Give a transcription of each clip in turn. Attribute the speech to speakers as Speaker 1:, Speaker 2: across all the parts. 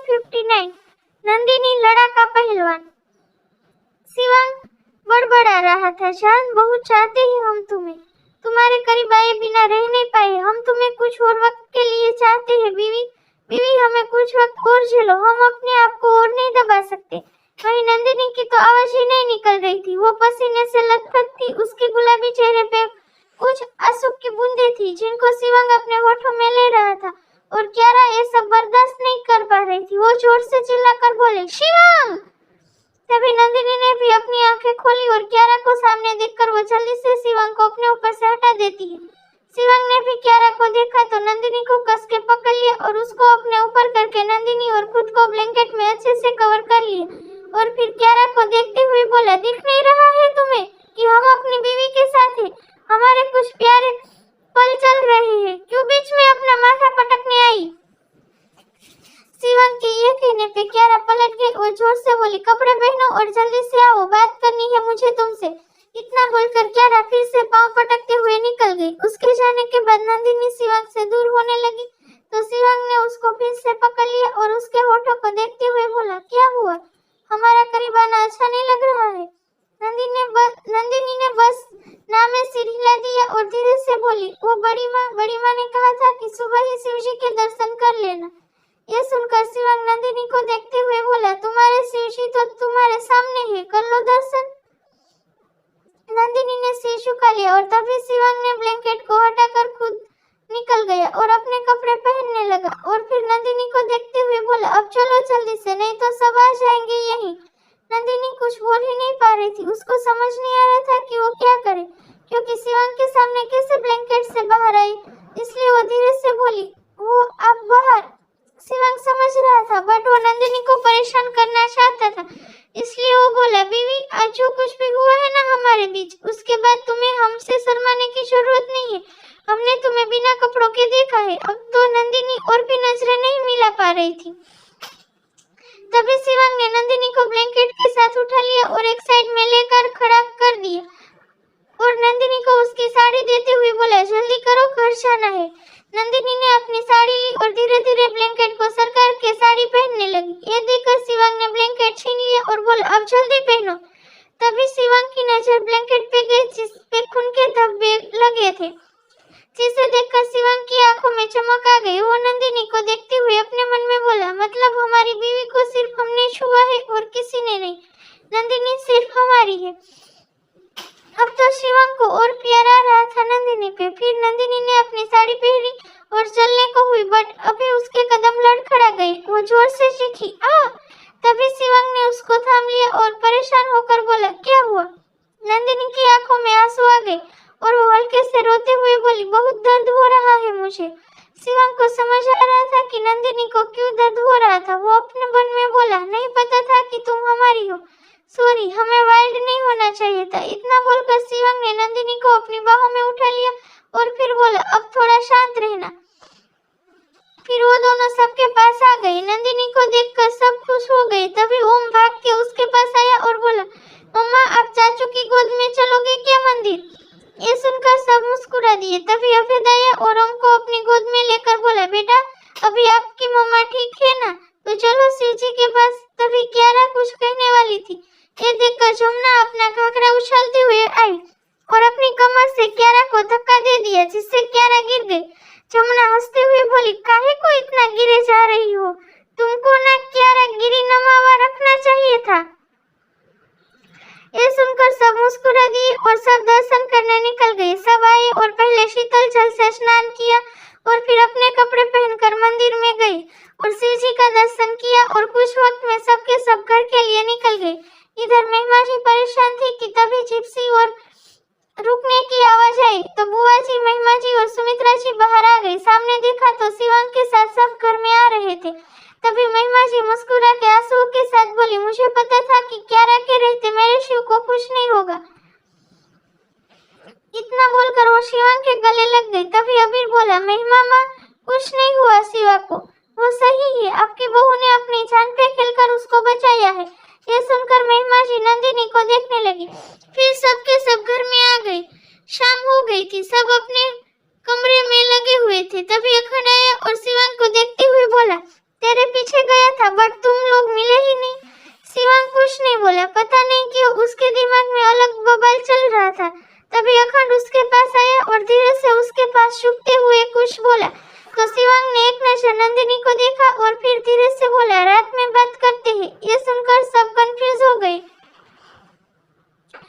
Speaker 1: 59 नंदिनी लड़ाका पहलवान। शिवांग बड़बड़ा रहा था, जान बहुत चाहते हैं हम तुम्हें, तुम्हारे करीब आए बिना रह नहीं पाए, हम तुम्हें कुछ और वक्त के लिए चाहते हैं बीवी, बीवी हमें कुछ वक्त और झेलो, हम अपने आप को और नहीं दबा सकते। वहीं नंदिनी की तो आवाज ही नहीं निकल रही थी, वो पसीने से लथपथ थी, उसके गुलाबी चेहरे पे कुछ आंसू की बूंदें थी जिनको शिवांग अपने होठों में ले रहा था और क्यारा ये सब बर्दाश्त नहीं कर पा रही थी। वो जोर से चिल्लाकर बोले, शिवांग! तभी नंदिनी ने भी अपनी आंखें खोली और क्यारा को सामने देखकर वो जल्दी से शिवांग को अपने ऊपर से हटा देती है। शिवांग ने भी क्यारा को देखा तो नंदिनी को कस के पकड़ लिया और उसको अपने ऊपर करके नंदिनी और खुद को ब्लैंकेट में अच्छे से कवर कर लिया और फिर क्यारा को देखते हुए बोला, दिख नहीं रहा है तुम्हें कि हम अपनी बीवी के साथ हैं, हमारे कुछ प्यारे पल चल रहे हैं, क्यों बीच में अपना माथा पटकने आई? शिवांग के ये कहने पे क्यारा पलट गई और जोर से बोली, कपड़े पहनो और जल्दी से आओ, बात करनी है मुझे तुमसे। इतना बोलकर क्यारा फिर से पांव पटकते हुए निकल गई। उसके जाने के बाद नंदिनी शिवांग से दूर होने लगी तो शिवांग ने उसको फिर से पकड़ लिया और उसके होठों को देखते हुए बोला, क्या हुआ, हमारा करीब आना अच्छा नहीं लग रहा है? नंदिनी ने बस नाम में सिर हिला दिया और धीरे से बोली, वो बड़ी माँ ने कहा था कि सुबह ही शिव जी के दर्शन कर लेना। ये सुनकर शिवांग नंदिनी को देखते हुए बोला, तुम्हारे शिव जी तो तुम्हारे सामने है, कर लो दर्शन। नंदिनी ने सिर झुका लिया और तभी शिवांग ने ब्लैंकेट को हटाकर खुद निकल गया और अपने कपड़े पहनने लगा और फिर नंदिनी को देखते हुए बोला, अब चलो जल्दी से, नहीं तो सब आ जाएंगे यहीं। नंदिनी कुछ बोल ही नहीं पा रही थी, उसको समझ नहीं आ रहा था कि वो क्या करे, क्योंकि शिवांग के सामने कैसे ब्लैंकेट से बाहर आई, इसलिए वो धीरे से बोली, वो अब बाहर। शिवांग समझ रहा था बट वो नंदिनी को परेशान करना चाहता था, इसलिए वो बोला, बीवी आज जो कुछ भी हुआ है ना हमारे बीच, उसके बाद तुम्हें हमसे शर्माने की जरूरत नहीं है, हमने तुम्हें बिना कपड़ों के देखा है। अब तो नंदिनी और भी नजरें नहीं मिला पा रही थी। तभी शिवांग ने नंदिनी को ब्लैंकेट के साथ उठा लिया और एक साइड में लेकर खड़ा कर दिया और नंदिनी को उसकी साड़ी देते हुए बोला, जल्दी करो घर जाना है। नंदिनी ने अपनी साड़ी ली और धीरे धीरे ब्लैंकेट को सरकार के साड़ी पहनने लगी। ये देखकर शिवांग ने ब्लैंकेट छीन लिया और बोला, अब जल्दी पहनो। तभी शिवांग की नजर ब्लैंकेट पे गई जिस पे खून के धब्बे लगे थे, जिसे देखकर शिवांग की आंखों में चमक आ गई। वो नंदिनी को देखते हुए अपने मन में बोला, मतलब हमारी बीवी को सिर्फ हमने छुआ है और किसी ने नहीं, नंदिनी सिर्फ हमारी है। अब तो शिवांग को और प्यार आ रहा था नंदिनी पे। फिर नंदिनी ने अपनी साड़ी पहनी और चलने को हुई बट अभी उसके कदम लड़खड़ा गए। वो जोर से चीखी, आ! तभी शिवांग ने उसको थाम लिया और परेशान होकर बोला, क्या हुआ? नंदिनी की आंखों में आंसू आ गए और वो हल्के से रोते हुए बोली, बहुत दर्द हो रहा है मुझे। शिवांग को समझ आ रहा था कि नंदिनी को क्यों दर्द हो रहा था। वो अपने मन में बोला, नहीं पता था कि तुम हमारी हो, सॉरी, हमें वाइल्ड नहीं होना चाहिए था। इतना बोलकर शिवांग ने नंदिनी को अपनी बाहों में उठा लिया और फिर बोला, अब थोड़ा शांत रहना। फिर वो दोनों सबके पास आ गए। नंदिनी को देखकर सब खुश हो गए। तभी ओम भाग के उसके पास आया और बोला, मम्मा आप चाचू की गोद में चलोगे क्या मंदिर? ये सुनकर सब मुस्कुरा दिए। तभी अभेद आया और ओम को अपनी गोद में लेकर बोला, बेटा अभी आपकी मम्मा ठीक है ना, तो चलो शिव जी के पास। तभी क्यारा कुछ कहने वाली थी, ये देखकर जमुना अपना घाघरा उछालते हुए आई और अपनी कमर से क्यारा को धक्का दे दिया, जिससे क्यारा गिर गई। जमुना हंसते हुए बोली, काहे को इतना गिरे जा रही हो, तुमको ना क्यारा गिरी नमावा रखना चाहिए था। ये सुनकर सब मुस्कुरा दिए और सब दर्शन करने निकल गए। सब आए और पहले शीतल जल से स्नान किया और फिर अपने कपड़े पहनकर मंदिर में गए और शिव जी का दर्शन किया और कुछ वक्त में सबके सब घर के लिए निकल गए। इधर महिमा जी परेशान थी कि तभी जिप्सी और रुकने की आवाज आई तो बुआ जी, महिमा जी और सुमित्रा जी बाहर आ गई। सामने देखा तो शिवांग के साथ सब घर में आ रहे थे। तभी महिमा जी मुस्कुरा के आंसुओं के साथ बोली, मुझे पता था कि क्यारा के रहते मेरे शिव को कुछ नहीं होगा। इतना बोलकर वो शिवांग के गले लग गई। तभी अबीर बोला, महिमा माँ कुछ नहीं हुआ शिवा को, वो सही है, आपकी बहू ने अपनी जान पे खेलकर उसको बचाया है। ये सुनकर महिमा जी नंदिनी को देखने लगी। फिर सबके सब घर में आ गए। शाम हो गई थी, सब अपने कमरे में लगे हुए थे। तभी अखंड आया और शिवांग को देखते हुए बोला, तेरे पीछे गया था बट तुम लोग मिले ही नहीं। शिवांग कुछ नहीं बोला। पता नहीं क्यों उसके दिमाग में अलग बवाल चल रहा था। तभी अखंड उसके पास आया और धीरे से उसके पास छुपते हुए कुछ बोला। तो शिवांग ने एक नजर नंदिनी को देखा और फिर धीरे से बोला, रात में बात करते हैं। ये सुनकर सब कंफ्यूज हो गए।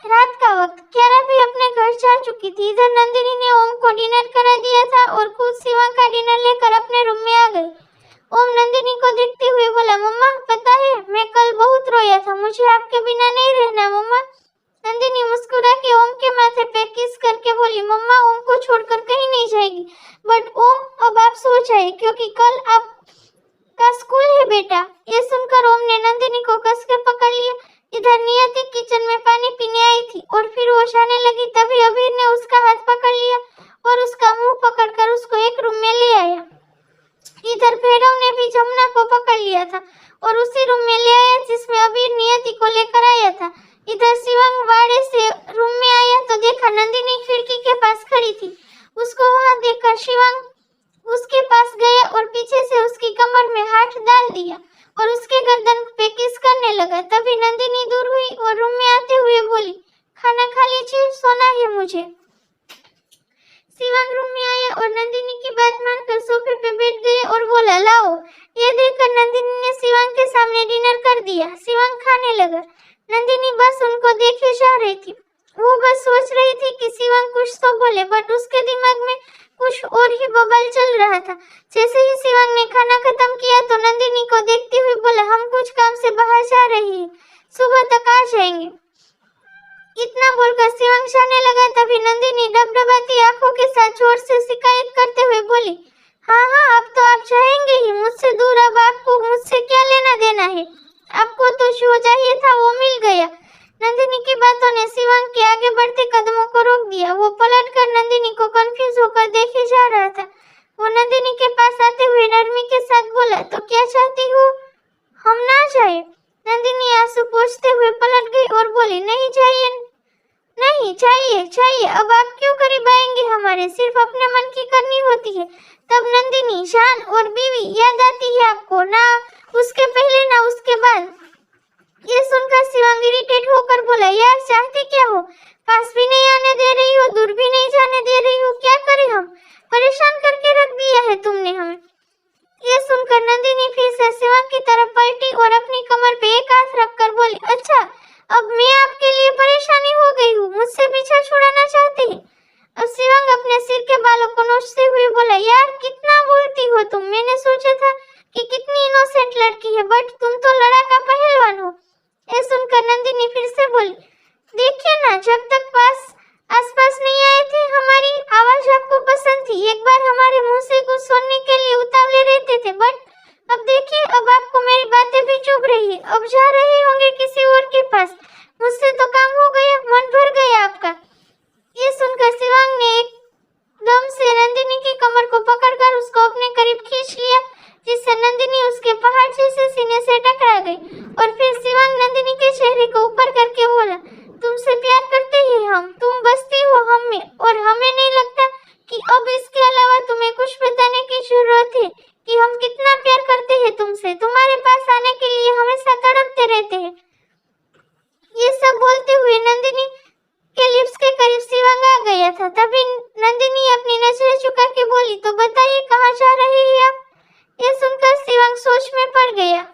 Speaker 1: रात का वक्त क्यारा भी अपने घर जा चुकी थी। इधर नंदिनी ने ओम को डिनर करा दिया था और खुद शिवांग का डिनर लेकर अपने रूम में आ गई। ओम नंदिनी को देखते हुए बोला, मम्मा पता है मैं कल बहुत रोया था, मुझे आपके बिना नहीं रहना मम्मा। नंदिनी मुस्कुरा के ओम के माथे पे किस करके बोली, मम्मा ओम को छोड़कर कहीं नहीं जाएगी। बट ओम अब आप सो जाइए क्योंकि कल आपका स्कूल है बेटा। ये सुनकर ओम ने नंदिनी को कस के पकड़ लिया। इधर नियति किचन में पानी पीने आई थी और फिर वो जाने लगी। तभी अबीर ने उसका हाथ पकड़ लिया और उसका मुंह पकड़कर उसको एक रूम में ले आया। इधर भैरव ने भी जमुना को पकड़ लिया था और उसी रूम में ले आया जिसमें अबीर नियति को लेकर आया था। इधर शिवांग वाड़े से रूम में आया तो देखा नंदिनी खिड़की के पास खड़ी थी। उसको वहां देखकर शिवांग उसके पास गया और पीछे से उसकी कमर में हाथ डाल दिया और उसके गर्दन पे किस करने लगा। तभी नंदिनी दूर हुई और रूम में आते हुए बोली, खाना खा लीजिए, सोना है मुझे। शिवांग रूम में आया और नंदिनी की बात मानकर सोफे पे बैठ गया और बोला, लाओ। ये देखकर नंदिनी ने शिवांग के सामने डिनर कर दिया। शिवांग खाने लगा। नंदिनी बस उनको देखे जा रही थी। वो बस सोच रही थी कि शिवांग कुछ तो बोले बट उसके दिमाग में कुछ और ही बवाल चल रहा था। जैसे ही शिवांग ने खाना खत्म किया तो नंदिनी को देखते हुए बोला, हम कुछ काम से बाहर जा रहे हैं, सुबह तक आ जाएंगे। इतना बोलकर शिवांग जाने लगा। तभी नंदिनी डबडबाती आंखों के साथ जोर से शिकायत करते हुए बोली, हाँ हाँ अब तो आप जाएंगे ही मुझसे दूर। अब आपको मुझसे क्या लेना देना है? आपको तो जो चाहिए था वो मिल गया। नंदिनी की बातों ने शिवांग के आगे बढ़ते कदमों को रोक दिया। वो पलटकर नंदिनी को कंफ्यूज होकर देखे जा रहा था। वो नंदिनी के पास आते हुए नरमी के साथ बोला, तो क्या चाहती हो हम ना जाए? नंदिनी आंसू पोंछते हुए पलट गई और बोली, नहीं चाहिए, नहीं चाहिए चाहिए। अब आप क्यों करीब आएंगे हमारे? सिर्फ अपने मन की करनी होती है। तब नंदिनी, शान और बीवी याद आती है आपको ना? उसके पहले ना उसके बाद। ये सुनकर शिवांग इरिटेट होकर बोला, यार चाहती क्या हो? पास भी नहीं आने दे रही हो, दूर भी नहीं जाने दे रही हो, क्या करें हम? परेशान करके रख दिया है तुमने हमें। ये सुनकर नंदिनी फिर से शिवांग की तरफ पलटी और अपनी कमर पे एक हाथ रखकर बोली, अच्छा अब मैं आपके लिए परेशानी हो गई हूँ, मुझसे पीछा छुड़ाना चाहती है? अब शिवांग अपने सिर के बालों को नोचते हुए बोला, यार कितना बोलती हो तुम। मैंने सोचा था कि कितनी इनोसेंट लड़की है बट तुम तो लड़ाका पहलवान हो। ये सुनकर नंदिनी फिर से बोली, देखिए ना जब तक आसपास नहीं आए थे हमारी आवाज आपको पसंद थी। एक बार हमारे मुंह से कुछ सुनने के लिए उतावले रहते थे बट अब देखिए अब आपको मेरी बातें भी चुभ रही है। अब जा रहे होंगे किसी और के पास। मुझसे तो काम हो गया, मन भर गया आपका। ये सुनकर शिवांग ने एकदम से नंदिनी की कमर को पकड़कर उसको अपने करीब खींच लिया जिससे नंदिनी उसके पहाड़ जैसे सीने से टकरा गई। और फिर शिवांग नंदिनी के चेहरे को ऊपर करके बोला, तुमसे प्यार करते हैं हम, तुम बसती हो हम में और हमें नहीं लगता कि अब इसके अलावा तुम्हें कुछ बताने की जरूरत है कि हम कितना प्यार करते हैं तुमसे। तुम्हारे पास आने के लिए हमेशा तड़पते रहते हैं। ये सब बोलते हुए नंदिनी के लिप्स के करीब शिवांग आ गया था। तभी नंदिनी अपनी नजरें झुका के बोली, तो बताइए कहाँ जा रहे हैं आप? ये सुनकर शिवांग सोच में पड़ गया।